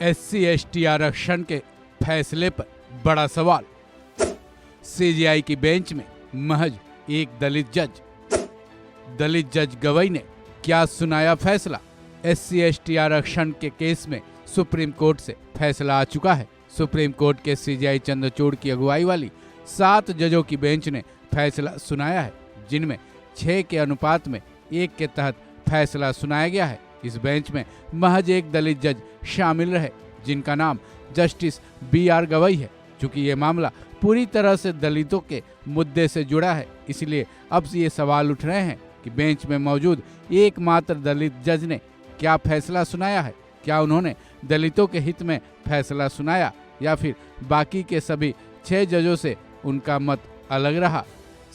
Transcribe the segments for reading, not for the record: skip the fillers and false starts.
SC/ST आरक्षण के फैसले पर बड़ा सवाल। CJI की बेंच में महज एक दलित जज गवई ने क्या सुनाया फैसला। SC/ST आरक्षण के केस में सुप्रीम कोर्ट से फैसला आ चुका है। सुप्रीम कोर्ट के CJI चंद्रचूड़ की अगुवाई वाली 7 जजों की बेंच ने फैसला सुनाया है, जिनमें 6 के अनुपात में 1 के तहत फैसला सुनाया गया है। इस बेंच में महज एक दलित जज शामिल रहे, जिनका नाम जस्टिस BR गवई है। चूंकि ये मामला पूरी तरह से दलितों के मुद्दे से जुड़ा है, इसलिए अब ये सवाल उठ रहे हैं कि बेंच में मौजूद एकमात्र दलित जज ने क्या फैसला सुनाया है। क्या उन्होंने दलितों के हित में फैसला सुनाया या फिर बाकी के सभी 6 जजों से उनका मत अलग रहा।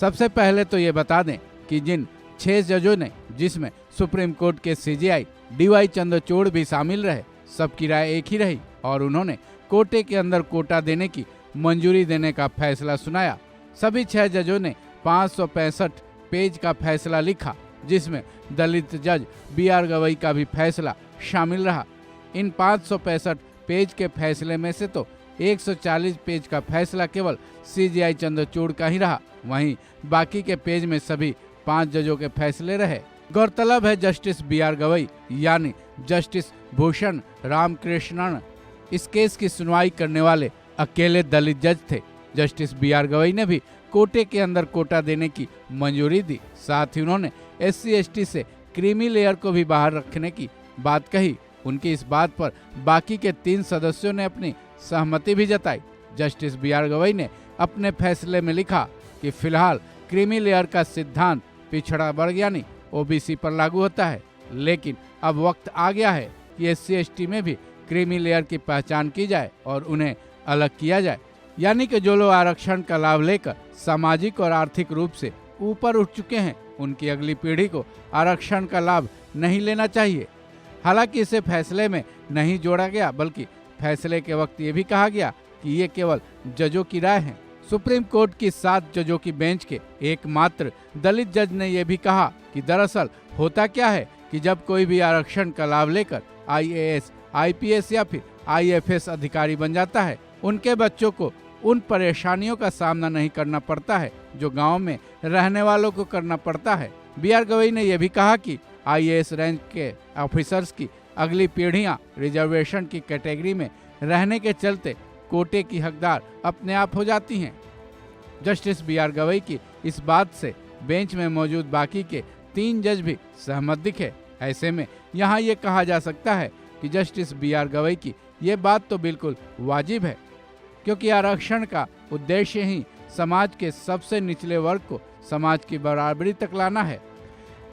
सबसे पहले तो ये बता दें कि जिन 6 जजों ने, जिसमें सुप्रीम कोर्ट के CJI DY चंद्रचूड़ भी शामिल रहे, सबकी राय एक ही रही और उन्होंने कोटे के अंदर कोटा देने की मंजूरी देने का फैसला सुनाया। सभी 6 जजों ने 565 पेज का फैसला लिखा, जिसमें दलित जज BR गवई का भी फैसला शामिल रहा। इन 565 पेज के फैसले में से तो 140 पेज का फैसला केवल CJI चंद्रचूड़ का ही रहा, वहीं बाकी के पेज में सभी 5 जजों के फैसले रहे। गौरतलब है जस्टिस BR गवई यानी जस्टिस भूषण रामकृष्णन इस केस की सुनवाई करने वाले अकेले दलित जज थे। जस्टिस BR गवई ने भी कोटे के अंदर कोटा देने की मंजूरी दी। साथ ही उन्होंने SC/ST से क्रीमी लेयर को भी बाहर रखने की बात कही। उनकी इस बात पर बाकी के 3 सदस्यों ने अपनी सहमति भी जताई। जस्टिस BR गवई ने अपने फैसले में लिखा कि फिलहाल क्रीमी लेयर का सिद्धांत पिछड़ा वर्ग यानी OBC पर लागू होता है, लेकिन अब वक्त आ गया है कि SC/ST में भी क्रीमी लेयर की पहचान की जाए और उन्हें अलग किया जाए। यानी कि जो लोग आरक्षण का लाभ लेकर सामाजिक और आर्थिक रूप से ऊपर उठ चुके हैं, उनकी अगली पीढ़ी को आरक्षण का लाभ नहीं लेना चाहिए। हालांकि इसे फैसले में नहीं जोड़ा गया, बल्कि फैसले के वक्त ये भी कहा गया कि ये केवल जजों की राय है। सुप्रीम कोर्ट की 7 जजों की बेंच के एकमात्र दलित जज ने यह भी कहा कि दरअसल होता क्या है कि जब कोई भी आरक्षण का लाभ लेकर IAS, IPS या फिर IFS अधिकारी बन जाता है, उनके बच्चों को उन परेशानियों का सामना नहीं करना पड़ता है जो गांव में रहने वालों को करना पड़ता है। BR गवई ने यह भी कहा कि IAS रैंक के ऑफिसर्स की अगली पीढ़ियां रिजर्वेशन की कैटेगरी में रहने के चलते कोटे की हकदार अपने आप हो जाती हैं। जस्टिस BR गवई की इस बात से बेंच में मौजूद बाकी के 3 जज भी सहमत दिखे। ऐसे में यहाँ ये कहा जा सकता है कि जस्टिस BR गवई की ये बात तो बिल्कुल वाजिब है, क्योंकि आरक्षण का उद्देश्य ही समाज के सबसे निचले वर्ग को समाज की बराबरी तक लाना है।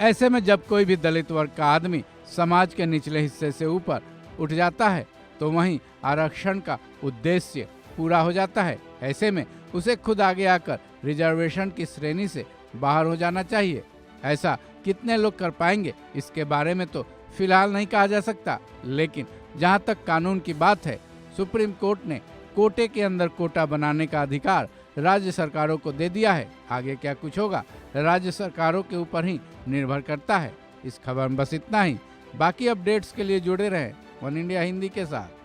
ऐसे में जब कोई भी दलित वर्ग का आदमी समाज के निचले हिस्से से ऊपर उठ जाता है, तो वहीं आरक्षण का उद्देश्य पूरा हो जाता है। ऐसे में उसे खुद आगे आकर रिजर्वेशन की श्रेणी से बाहर हो जाना चाहिए। ऐसा कितने लोग कर पाएंगे, इसके बारे में तो फिलहाल नहीं कहा जा सकता, लेकिन जहां तक कानून की बात है, सुप्रीम कोर्ट ने कोटे के अंदर कोटा बनाने का अधिकार राज्य सरकारों को दे दिया है। आगे क्या कुछ होगा, राज्य सरकारों के ऊपर ही निर्भर करता है। इस खबर में बस इतना ही। बाकी अपडेट्स के लिए जुड़े रहें वन इंडिया हिंदी के साथ।